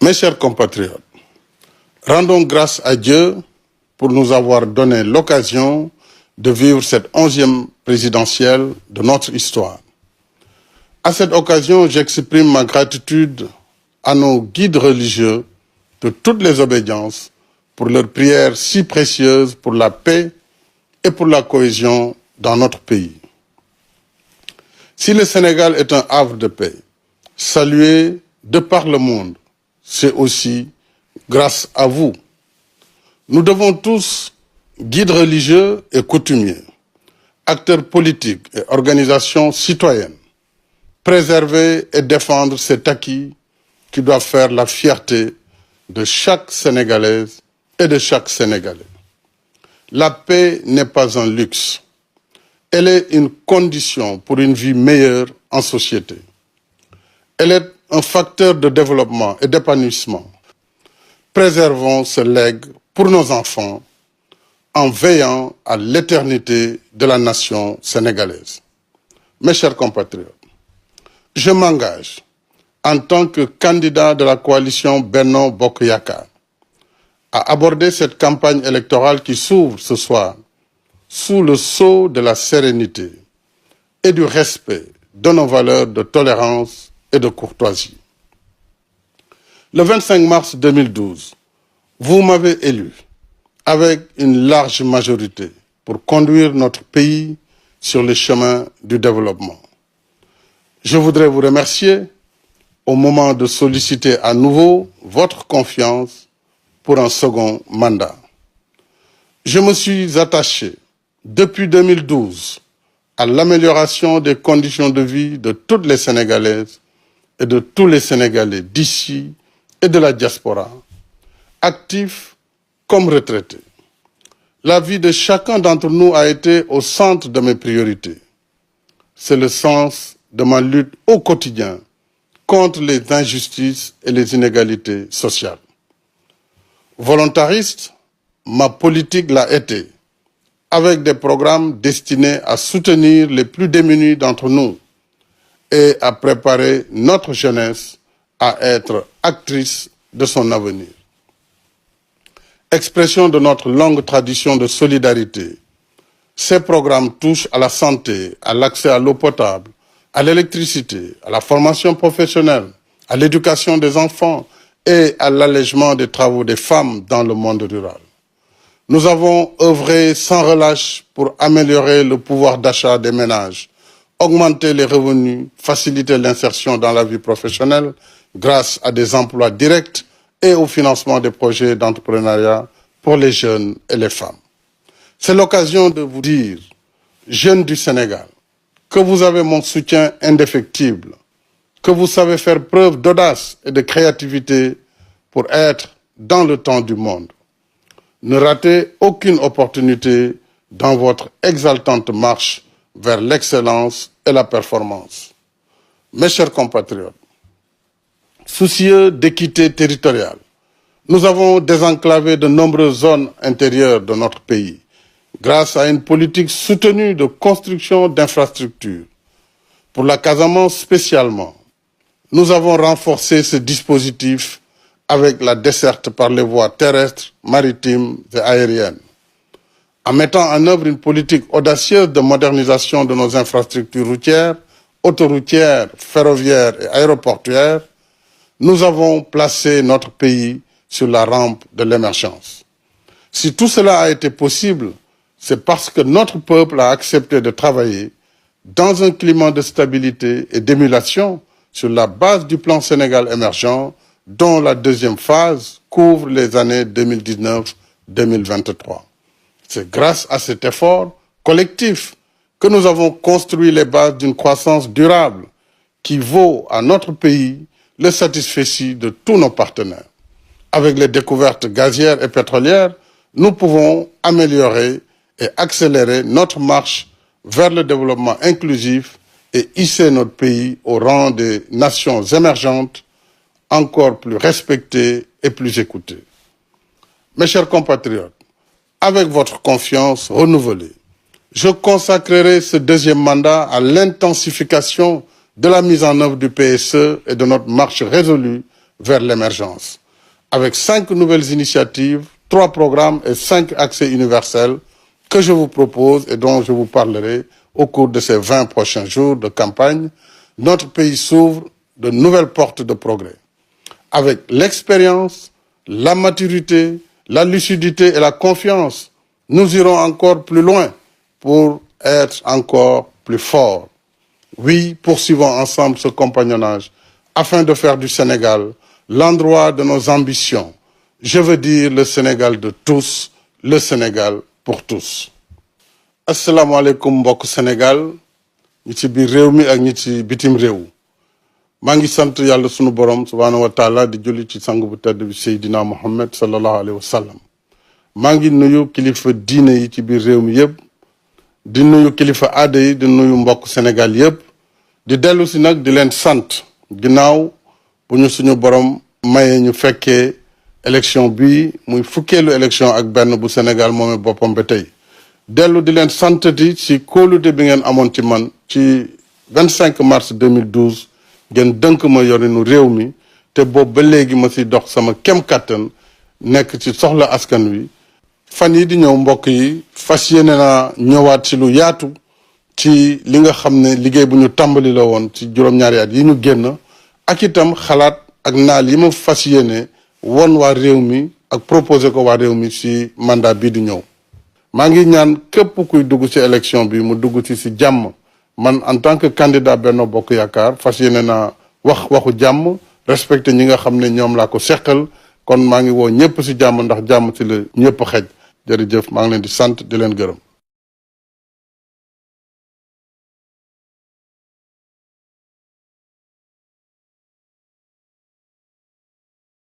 Mes chers compatriotes, rendons grâce à Dieu pour nous avoir donné l'occasion de vivre cette 11e présidentielle de notre histoire. À cette occasion, j'exprime ma gratitude à nos guides religieux de toutes les obédiences pour leurs prières si précieuses pour la paix et pour la cohésion dans notre pays. Si le Sénégal est un havre de paix, salué de par le monde, c'est aussi grâce à vous. Nous devons tous, guides religieux et coutumiers, acteurs politiques et organisations citoyennes, préserver et défendre cet acquis qui doit faire la fierté de chaque Sénégalaise et de chaque Sénégalais. La paix n'est pas un luxe. Elle est une condition pour une vie meilleure en société. Elle est un facteur de développement et d'épanouissement. Préservons ce legs pour nos enfants en veillant à l'éternité de la nation sénégalaise. Mes chers compatriotes, je m'engage en tant que candidat de la coalition Benno Bokk Yakaar à aborder cette campagne électorale qui s'ouvre ce soir sous le sceau de la sérénité et du respect de nos valeurs de tolérance et de courtoisie. Le 25 mars 2012, vous m'avez élu avec une large majorité pour conduire notre pays sur le chemin du développement. Je voudrais vous remercier au moment de solliciter à nouveau votre confiance pour un second mandat. Je me suis attaché depuis 2012 à l'amélioration des conditions de vie de toutes les Sénégalaises et de tous les Sénégalais d'ici et de la diaspora, actifs comme retraités. La vie de chacun d'entre nous a été au centre de mes priorités. C'est le sens de ma lutte au quotidien contre les injustices et les inégalités sociales. Volontariste, ma politique l'a été, avec des programmes destinés à soutenir les plus démunis d'entre nous et à préparer notre jeunesse à être actrice de son avenir. Expression de notre longue tradition de solidarité, ces programmes touchent à la santé, à l'accès à l'eau potable, à l'électricité, à la formation professionnelle, à l'éducation des enfants et à l'allègement des travaux des femmes dans le monde rural. Nous avons œuvré sans relâche pour améliorer le pouvoir d'achat des ménages, augmenter les revenus, faciliter l'insertion dans la vie professionnelle grâce à des emplois directs et au financement des projets d'entrepreneuriat pour les jeunes et les femmes. C'est l'occasion de vous dire, jeunes du Sénégal, que vous avez mon soutien indéfectible, que vous savez faire preuve d'audace et de créativité pour être dans le temps du monde. Ne ratez aucune opportunité dans votre exaltante marche vers l'excellence et la performance. Mes chers compatriotes, soucieux d'équité territoriale, nous avons désenclavé de nombreuses zones intérieures de notre pays grâce à une politique soutenue de construction d'infrastructures. Pour la Casamance spécialement, nous avons renforcé ce dispositif avec la desserte par les voies terrestres, maritimes et aériennes. En mettant en œuvre une politique audacieuse de modernisation de nos infrastructures routières, autoroutières, ferroviaires et aéroportuaires, nous avons placé notre pays sur la rampe de l'émergence. Si tout cela a été possible, c'est parce que notre peuple a accepté de travailler dans un climat de stabilité et d'émulation sur la base du plan Sénégal émergent, dont la deuxième phase couvre les années 2019-2023. C'est grâce à cet effort collectif que nous avons construit les bases d'une croissance durable qui vaut à notre pays le satisfecit de tous nos partenaires. Avec les découvertes gazières et pétrolières, nous pouvons améliorer et accélérer notre marche vers le développement inclusif et hisser notre pays au rang des nations émergentes, encore plus respectées et plus écoutées. Mes chers compatriotes, avec votre confiance renouvelée, je consacrerai ce deuxième mandat à l'intensification de la mise en œuvre du PSE et de notre marche résolue vers l'émergence, avec 5 nouvelles initiatives, 3 programmes et 5 accès universels que je vous propose et dont je vous parlerai au cours de ces 20 prochains jours de campagne. Notre pays s'ouvre de nouvelles portes de progrès. Avec l'expérience, la maturité, la lucidité et la confiance, nous irons encore plus loin pour être encore plus forts. Oui, poursuivons ensemble ce compagnonnage afin de faire du Sénégal l'endroit de nos ambitions. Je veux dire le Sénégal de tous, le Sénégal pour tous. Assalamu alaikum mbokk Sénégal ñi ci biir réew mi ak ñi ci bitim réew. maa ngi sant yàlla sunu borom subhaanahu wa taala di julli ci sang bu tedd bi Seydina Muhammad sallallahu alayhi wa sallam. maa ngi nuyu kilifa diine yi ci biir réew mi yëpp di nuyu kilifa aada yi di nuyu mbokk Sénégal yëpp di dellu si nag di leen sant ginnaaw bu ñu suñu borom mayee ñu fekkee élection bi muy fukkeelu élection ak benn bu Sénégal moomee boppam ba tey dellu di leen santati ci kóolute bi ngeen amoon ci man ci 25 mars 2012 ngeen dënk ma yorinu réew mi te boobu ba léegi ma ci dox sama kem kàttan nekk ci soxla askan wi fan yi di ñëw mbokk yi fas yéene naa ñëwaat ci lu yaatu ci li nga xam ne liggéey bu ñu tàmbali la woon ci juróom-ñaari at yi ñu génn ak itam xalaat ak naal yi ma fas yéene won waa réew mi ak proposé ko waa réew mi ci mandat bii di ñëw maa ngi ñaan képp kuy dugg ci élection bi mu dugg ci jàmm man en tant que candidat Benno Bokk Yaakaar fas yéene naa waxu jàmm respecté ñi nga xam ne ñoom laa ko seqal kon maa ngi woo ñëpp ci jàmm ndax jàmm ci la ñëpp xej jërëjëf maa ngi leen di sant di leen gërëm